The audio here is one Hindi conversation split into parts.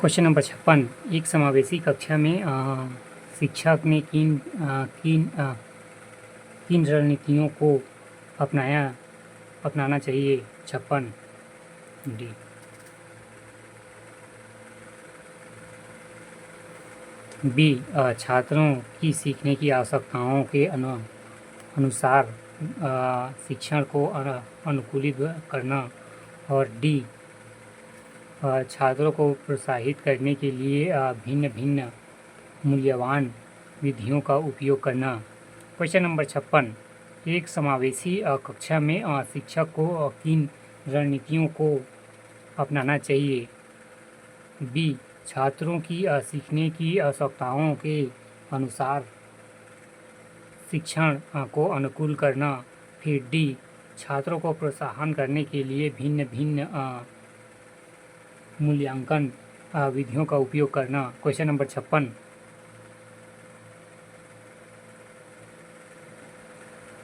Question number 56। एक समावेशी कक्षा में शिक्षक ने किन रणनीतियों को अपनाना चाहिए। 56 डी। बी, छात्रों की सीखने की आवश्यकताओं के अनुसार शिक्षण को अनुकूलित करना। और डी, छात्रों को प्रोत्साहित करने के लिए भिन्न भिन्न मूल्यवान विधियों का उपयोग करना। Question number 56। एक समावेशी कक्षा में शिक्षक को किन रणनीतियों को अपनाना चाहिए। बी, छात्रों की सीखने की आवश्यकताओं के अनुसार शिक्षण को अनुकूल करना। फिर डी, छात्रों को प्रोत्साहन करने के लिए भिन्न भिन्न मूल्यांकन विधियों का उपयोग करना। Question number 56।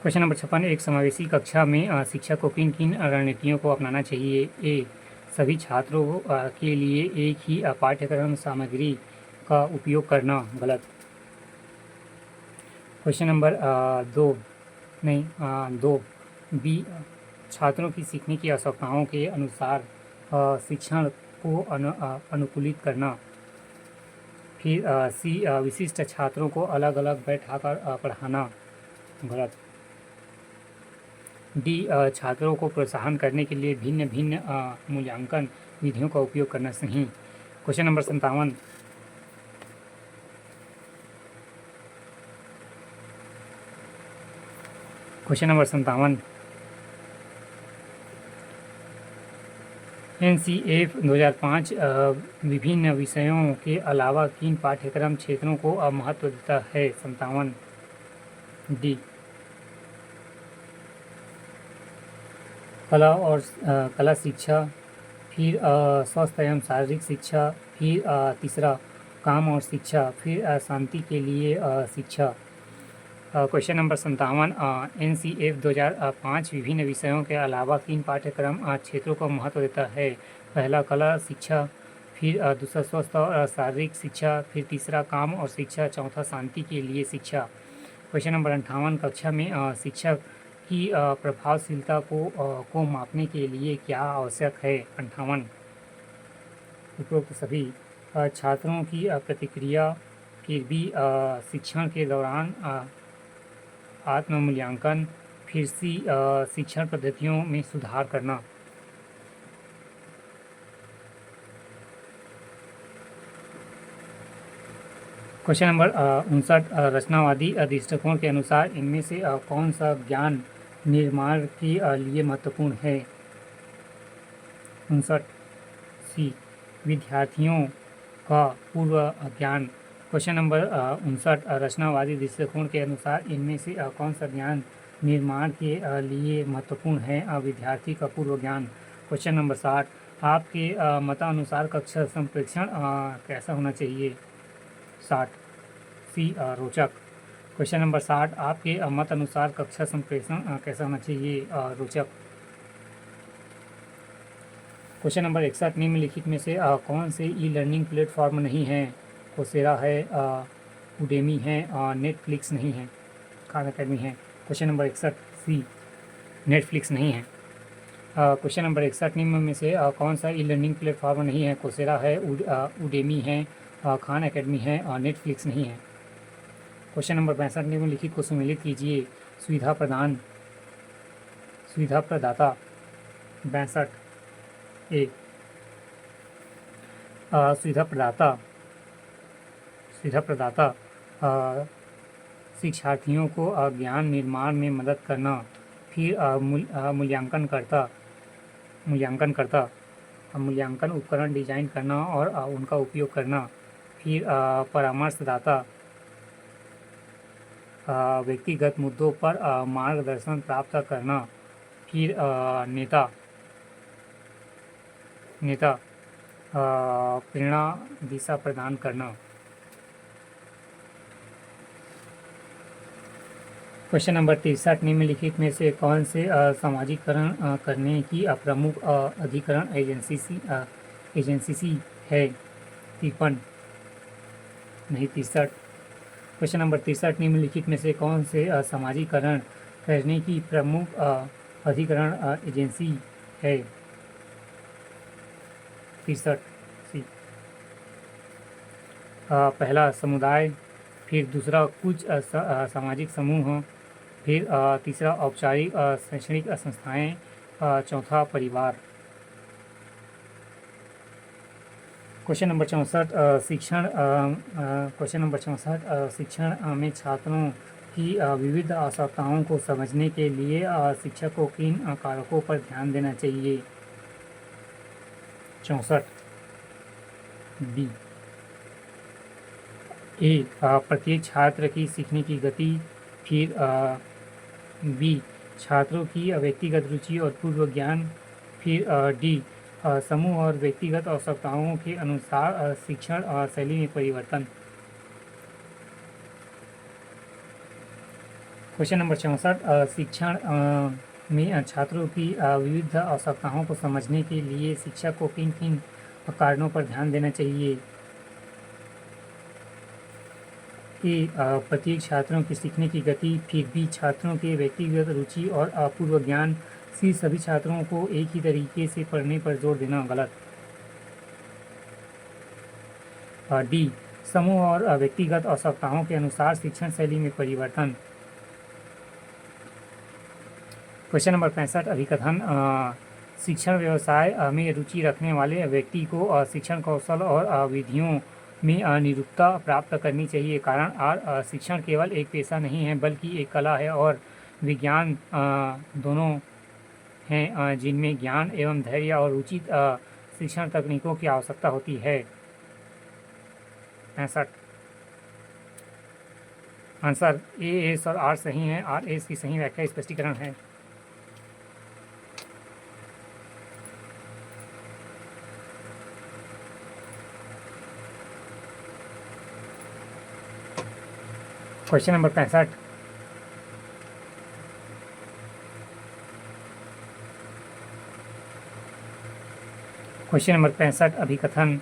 Question number 56। एक समावेशी कक्षा में शिक्षक को किन किन रणनीतियों को अपनाना चाहिए। ए, सभी छात्रों के लिए एक ही पाठ्यक्रम सामग्री का उपयोग करना। गलत। क्वेश्चन नंबर 2 बी, छात्रों की सीखने की आवश्यकताओं के अनुसार शिक्षण को अनुकूलित करना। फिर सी, विशिष्ट छात्रों को अलग अलग बैठाकर पढ़ाना। गलत। डी, छात्रों को प्रोत्साहन करने के लिए भिन्न भिन्न मूल्यांकन विधियों का उपयोग करना। सही। Question number 57। Question number 57। NCF 2005 विभिन्न विषयों के अलावा किन पाठ्यक्रम क्षेत्रों को महत्व देता है। 57 डी, कला शिक्षा। फिर स्वास्थ्य एवं शारीरिक शिक्षा। फिर तीसरा काम और शिक्षा। फिर शांति के लिए शिक्षा। Question number 57। NCF 2005 विभिन्न विषयों के अलावा किन पाठ्यक्रम क्षेत्रों को महत्व देता है। पहला कला शिक्षा। फिर दूसरा स्वस्थ और शारीरिक शिक्षा। फिर तीसरा काम और शिक्षा। चौथा शांति के लिए शिक्षा। Question number 58। कक्षा में शिक्षक की प्रभावशीलता को मापने के लिए क्या आवश्यक है। 58 उपरोक्त सभी। छात्रों की प्रतिक्रिया। फिर भी शिक्षण के दौरान आत्म मूल्यांकन। फिर सी, शिक्षण पद्धतियों में सुधार करना। Question number 59। रचनावादी दृष्टिकोण के अनुसार इनमें से कौन सा ज्ञान निर्माण के लिए महत्वपूर्ण है। 59 सी, विद्यार्थियों का पूर्व ज्ञान। Question number 59। रचनावादी दृष्टिकोण के अनुसार इनमें से कौन सा ज्ञान निर्माण के लिए महत्वपूर्ण है। विद्यार्थी का पूर्व ज्ञान। Question number 60। आपके मतानुसार कक्षा संप्रेषण कैसा होना चाहिए। 60 सी, रोचक। Question number 60। आपके मत अनुसार कक्षा संप्रेषण कैसा होना चाहिए। रोचक। Question number 61। निम्नलिखित में से कौन से ई लर्निंग प्लेटफॉर्म नहीं है। कोसेरा है, उडेमी है, नेटफ्लिक्स नहीं है, खान अकेडमी है। क्वेश्चन नंबर 61 सी, नेटफ्लिक्स नहीं है। Question number 61। निम्न में से कौन सा ई लर्निंग प्लेटफॉर्म नहीं है। कोसेरा है, उडेमी है, खान अकेडमी है, नेटफ्लिक्स नहीं है। Question number 62। निम्नलिखित को सम्मिलित कीजिए। सुविधा प्रदाता। 62 ए, सुविधा प्रदाता शिक्षार्थियों को ज्ञान निर्माण में मदद करना। फिर मूल्यांकन उपकरण डिजाइन करना और उनका उपयोग करना। फिर परामर्शदाता व्यक्तिगत मुद्दों पर मार्गदर्शन प्राप्त करना। फिर नेता प्रेरणा दिशा प्रदान करना। Question number 63। निम्नलिखित में से कौन से सामाजिकरण करने की प्रमुख अधिकरण एजेंसी है। 53 नहीं 63। क्वेश्चन नंबर 63, निम्नलिखित में से कौन से सामाजिकरण करने की प्रमुख अधिकरण एजेंसी है? 63 सी। पहला समुदाय, फिर दूसरा कुछ सामाजिक समूह, फिर तीसरा औपचारिक शैक्षणिक संस्थाएं, चौथा परिवार। क्वेश्चन नंबर 64, शिक्षण क्वेश्चन नंबर 64, शिक्षण में छात्रों की विविध आवश्यकताओं को समझने के लिए शिक्षक को किन कारकों पर ध्यान देना चाहिए? 64 बी। ए, प्रत्येक छात्र की सीखने की गति, फिर बी, छात्रों की व्यक्तिगत रुचि और पूर्व ज्ञान, फिर डी, समूह और व्यक्तिगत आवश्यकताओं के अनुसार शिक्षण शैली में परिवर्तन। क्वेश्चन नंबर 64, शिक्षण में छात्रों की विविध आवश्यकताओं को समझने के लिए शिक्षक को किन किन कारणों पर ध्यान देना चाहिए? ए, प्रत्येक छात्रों की सीखने की गति, फिर बी, छात्रों के व्यक्तिगत रुचि और पूर्व ज्ञान, सी, सभी छात्रों को एक ही तरीके से पढ़ने पर जोर देना। गलत। डी, समूह और व्यक्तिगत आवश्यकताओं के अनुसार शिक्षण शैली में परिवर्तन। क्वेश्चन नंबर 65, अभिकथन, शिक्षण व्यवसाय में रुचि रखने वाले व्यक्ति को शिक्षण कौशल और विधियों में निरुक्तता प्राप्त करनी चाहिए। कारण आर, शिक्षण केवल एक पेशा नहीं है बल्कि एक कला है और विज्ञान दोनों हैं जिनमें ज्ञान एवं धैर्य और उचित शिक्षण तकनीकों की आवश्यकता होती है। 65 आंसर ए, एस और आर सही हैं। आर एस की सही व्याख्या स्पष्टीकरण है। क्वेश्चन नंबर 65, क्वेश्चन नंबर 65, अभिकथन,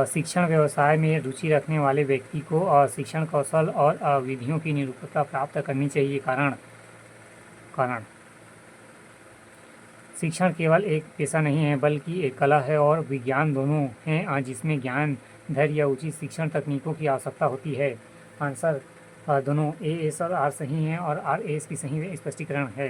शिक्षण व्यवसाय में रुचि रखने वाले व्यक्ति को शिक्षण कौशल और विधियों की निरुक्तता प्राप्त करनी चाहिए। कारण शिक्षण केवल एक पेशा नहीं है बल्कि एक कला है और विज्ञान दोनों हैं जिसमें ज्ञान, धैर्य या उचित शिक्षण तकनीकों की आवश्यकता होती है। आंसर दोनों ए, एस और आर सही हैं और आर, एस की सही स्पष्टीकरण है।